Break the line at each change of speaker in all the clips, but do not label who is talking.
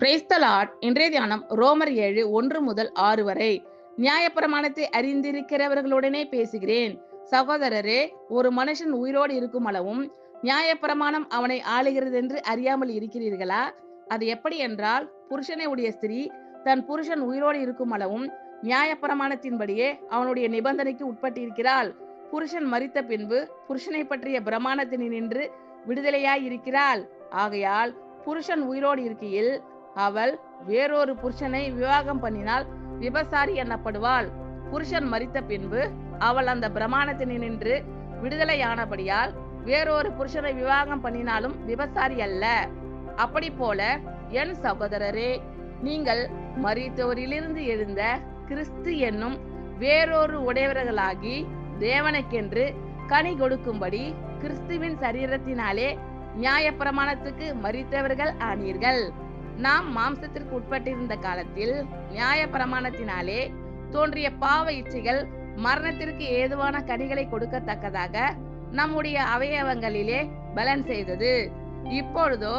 Praise the Lord. இன்றைய தியானம் ரோமர் 7 1 முதல் 6 வரை. நியாயப்பிரமாணத்தை அறிந்திருக்கிறவர்களுடனே பேசுகிறேன். சகோதரரே, ஒரு மனுஷன் உயிரோடு இருக்கும் அளவும் நியாயப்பிரமாணம் அவனை ஆளுகிறது என்று அறியாமல் இருக்கிறீர்களா? அது எப்படி என்றால், புருஷனை உடைய ஸ்திரீ தன் புருஷன் உயிரோடு இருக்கும் அளவும் நியாயப்பிரமாணத்தின்படியே அவனுடைய நிபந்தனைக்கு உட்பட்டிருக்கிறாள். புருஷன் மரித்த பின்பு புருஷனை பற்றிய பிரமாணத்தினின்று விடுதலையாய் இருக்கிறாள். ஆகையால் புருஷன் உயிரோடு இருக்கையில் அவள் வேறொரு புருஷனை விவாகம் பண்ணினால் விபசாரி எனப்படுவாள். புருஷன் மரித்த பின்பு அவள் அந்த பிரமாணத்தினின்று விடுதலையானபடியால் வேறொரு புருஷனை விவாகம் பண்ணினாலும் விபசாரி அல்ல. அப்படி போல என் சகோதரரே, நீங்கள் மரித்தோரிலிருந்து எழுந்த கிறிஸ்து என்னும் வேறொரு உடையவர்களாகி தேவனுக்கென்று கனி கொடுக்கும்படி கிறிஸ்துவின் சரீரத்தினாலே நியாயப்பிரமாணத்துக்கு மரித்தவர்கள் ஆனீர்கள். நாம் மாம்சத்திற்கு உட்பட்டிருந்த காலத்தில் நியாயப்பிரமாணத்தினாலே தோன்றிய பாவ இச்சைகள் மரணத்திற்கு ஏதுவான கனிகளை கொடுக்கத்தக்கதாக நம்முடைய அவயவங்களிலே பலன் செய்தது. இப்பொழுதோ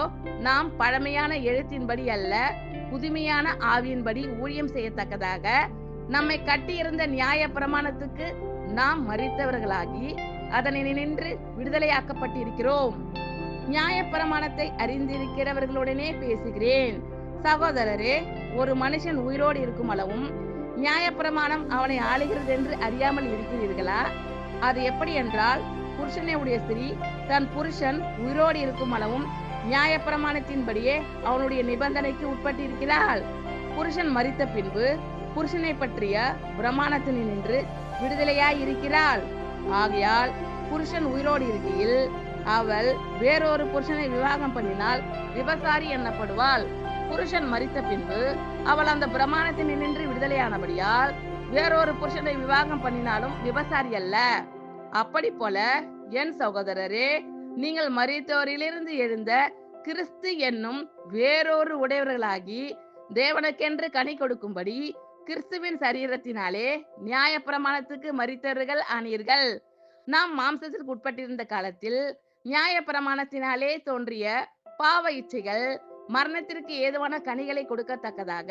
நாம் பழமையான எழுத்தின்படி அல்ல, புதுமையான ஆவியின்படி ஊழியம் செய்யத்தக்கதாக நம்மை கட்டியிருந்த நியாயப்பிரமாணத்துக்கு நாம் மரித்தவர்களாகி அதனின்று விடுதலையாக்கப்பட்டிருக்கிறோம். நியாயப்பிரமாணத்தை அறிந்திருக்கிறவர்களுடனே பேசுகிறேன். சகோதரரே, ஒரு மனுஷன் உயிரோடு இருக்கும் அளவும் நியாயப்பிரமாணம் அவனை ஆளுகிறது என்று அறியாமல் இருக்கிறீர்களா? அது எப்படி என்றால், புருஷனை உடைய ஸ்திரீ தன் புருஷன் உயிரோடு இருக்கும் அளவும் நியாயப்பிரமாணத்தின்படியே அவனுடைய நிபந்தனைக்கு உட்பட்டிருக்கிறாள். புருஷன் மரித்த பின்பு புருஷனை பற்றிய பிரமாணத்தினின்று விடுதலையாய் இருக்கிறாள். ஆகையால் புருஷன் உயிரோடு இருக்கையில் அவள் வேறொரு புருஷனை விவாகம் பண்ணினால் விபசாரி எனப்படுவாள். புருஷன் மரித்த பின்பு அவள் அந்த பிரமாணத்தினின்று விடுதலையானபடியால் வேறொரு புருஷனை விவாகம் பண்ணினாலும் விபசாரி அல்ல. அப்படி போல என் சகோதரரே, நீங்கள் மரித்தோரிலிருந்து எழுந்த கிறிஸ்து என்னும் வேறொரு உடையவர்களாகி தேவனுக்கென்று கனி கொடுக்கும்படி கிறிஸ்துவின் சரீரத்தினாலே நியாயப்பிரமாணத்துக்கு மரித்தவர்கள் ஆனீர்கள். நாம் மாம்சத்திற்கு உட்பட்டிருந்த காலத்தில் நியாயப்பிரமாணத்தினாலே தோன்றிய பாவ இச்சைகள் மரணத்திற்கு ஏதுவான கனிகளை கொடுக்கத்தக்கதாக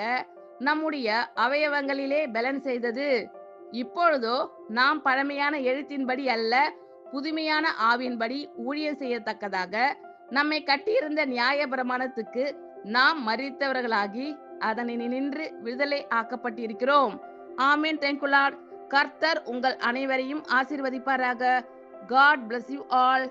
நம்முடைய அவயவங்களிலே பலன் செய்தது. இப்பொழுதோ நாம் பழமையான எழுத்தின்படி அல்ல, புதுமையான ஆவியின்படி ஊழியம் செய்யத்தக்கதாக நம்மை கட்டியிருந்த நியாயப்பிரமாணத்துக்கு நாம் மரித்தவர்களாகி அதனின்று விடுதலை ஆக்கப்பட்டிருக்கிறோம். ஆமென். Thank you Lord. கர்த்தர் உங்கள் அனைவரையும் ஆசீர்வதிப்பாராக. God bless you all.